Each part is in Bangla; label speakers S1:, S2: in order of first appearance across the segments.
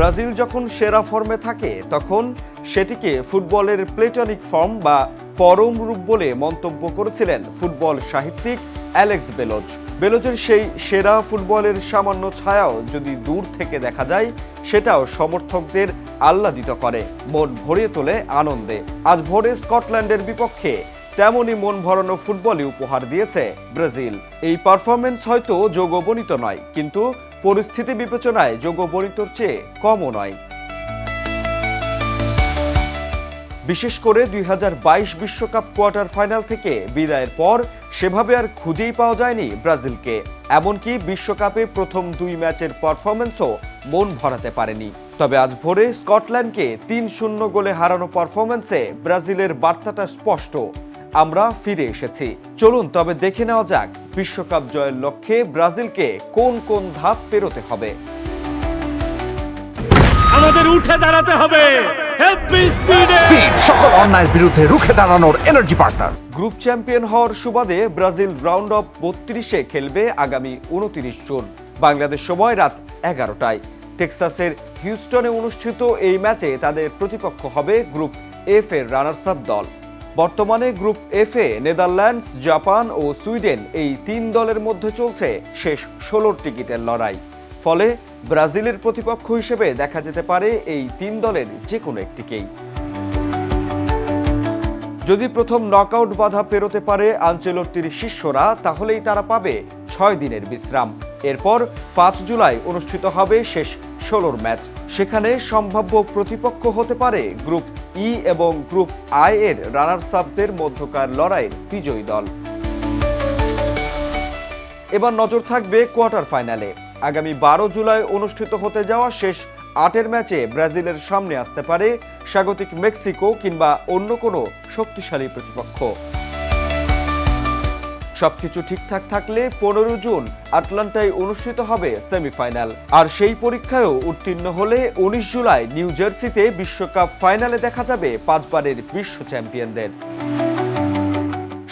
S1: ব্রাজিল যখন সেরা ফর্মে থাকে তখন সেটিকে ফুটবলের প্লেটনিক ফর্ম বা পরম রূপ বলে মন্তব্য করেছিলেন ফুটবল সাহিত্যিক অ্যালেক্স বেলোজ। বেলোজের সেই সেরা ফুটবলের সামান্য ছায়াও যদি দূর থেকে দেখা যায়, সেটাও সমর্থকদের আহ্লাদিত করে, মন ভরিয়ে তোলে আনন্দে। আজ ভোরে স্কটল্যান্ডের বিপক্ষে তেমনই মন ভরানো ফুটবলই উপহার দিয়েছে ব্রাজিল। এই পারফরমেন্স হয়তো যোগ্যবর্ণিত নয়, কিন্তু পরিস্থিতি বিবেচনায় যোগ্যবর্ণিতর চেয়ে কমও নয়। বিশেষ করে 2022 বিশ্বকাপ কোয়ার্টার ফাইনাল থেকে বিদায়ের পর সেভাবে আর খুঁজেই পাওয়া যায়নি ব্রাজিলকে। এমনকি বিশ্বকাপে প্রথম 2 ম্যাচের পারফরমেন্সও মন ভরাতে পারেনি। তবে আজ ভোরে স্কটল্যান্ডকে 3-0 গোলে হারানো পারফরমেন্সে ব্রাজিলের বার্তাটা স্পষ্ট, আমরা ফিরে এসেছি। চলুন তবে দেখে নেওয়া যাক বিশ্বকাপ জয়ের লক্ষ্যে ব্রাজিলকে কোন কোন ধাপ পেরোতে হবে।
S2: আমাদের উঠে দাঁড়াতে হবে।
S3: স্পিড সকল অন্যায়ের বিরুদ্ধে রুখে দাঁড়ানোর এনার্জি পার্টনার।
S1: গ্রুপ চ্যাম্পিয়ন হওয়ার সুবাদে ব্রাজিল রাউন্ড অফ 32-এ খেলবে আগামী 29 জুন বাংলাদেশ সময় রাত 11টায়। টেক্সাসের হিউস্টনে অনুষ্ঠিত এই ম্যাচে তাদের প্রতিপক্ষ হবে গ্রুপ এফ এর রানার্স আপ দল। বর্তমানে গ্রুপ এফ এ নেদারল্যান্ডস, জাপান ও সুইডেন এই 3 দলের মধ্যে চলছে শেষ 16 টিকিটের লড়াই। ফলে ব্রাজিলের প্রতিপক্ষ হিসেবে দেখা যেতে পারে এই 3 দলের যে কোনো একটিকেই। যদি প্রথম নকআউট বাধা পেরোতে পারে আনচেলত্তির শিষ্যরা, তাহলেই তারা পাবে 6 দিনের বিশ্রাম। এরপর 5 জুলাই অনুষ্ঠিত হবে শেষ 16 ম্যাচ। সেখানে সম্ভাব্য প্রতিপক্ষ হতে পারে গ্রুপ ই এবং গ্রুপ আই এর রানার্স আপদের মধ্যকার লড়াইয়ের বিজয়ী দল। এবার নজর থাকবে কোয়ার্টার ফাইনালে। আগামী 12 জুলাই অনুষ্ঠিত হতে যাওয়া শেষ 8 ম্যাচে ব্রাজিলের সামনে আসতে পারে স্বাগতিক মেক্সিকো কিংবা অন্য কোনো শক্তিশালী প্রতিপক্ষ। সবকিছু ঠিকঠাক থাকলে 15 জুন আটলান্টায় অনুষ্ঠিত হবে সেমিফাইনাল। আর সেই পরীক্ষায়ও উত্তীর্ণ হলে 19 জুলাই নিউ জার্সিতে বিশ্বকাপ ফাইনালে দেখা যাবে 5 বারের বিশ্ব চ্যাম্পিয়নদের।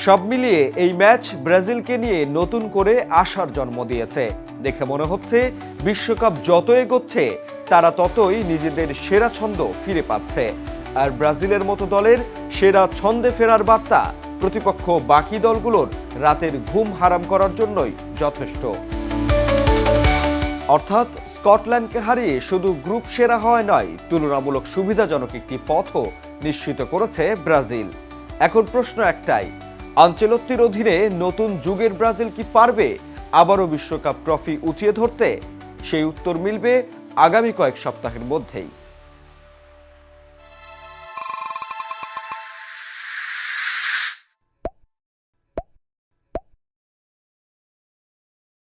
S1: সব মিলিয়ে এই ম্যাচ ব্রাজিলকে নিয়ে নতুন করে আশার জন্ম দিয়েছে। দেখে মনে হচ্ছে বিশ্বকাপ যত এগোচ্ছে তারা ততই নিজেদের সেরা ছন্দ ফিরে পাচ্ছে। আর ব্রাজিলের মতো দলের সেরা ছন্দে ফেরার বার্তা প্রতিপক্ষ বাকি দলগুলোর রাতের ঘুম হারাম করার জন্যই যথেষ্ট। অর্থাৎ স্কটল্যান্ডকে হারিয়ে শুধু গ্রুপ সেরা হয় নয়, তুলনামূলক সুবিধাজনক একটি পথও নিশ্চিত করেছে ব্রাজিল। এখন প্রশ্ন একটাই, আনচেলত্তির অধীনে নতুন যুগের ব্রাজিল কি পারবে আবারও বিশ্বকাপ ট্রফি উঁচিয়ে ধরতে? সেই উত্তর মিলবে আগামী কয়েক সপ্তাহের মধ্যেই।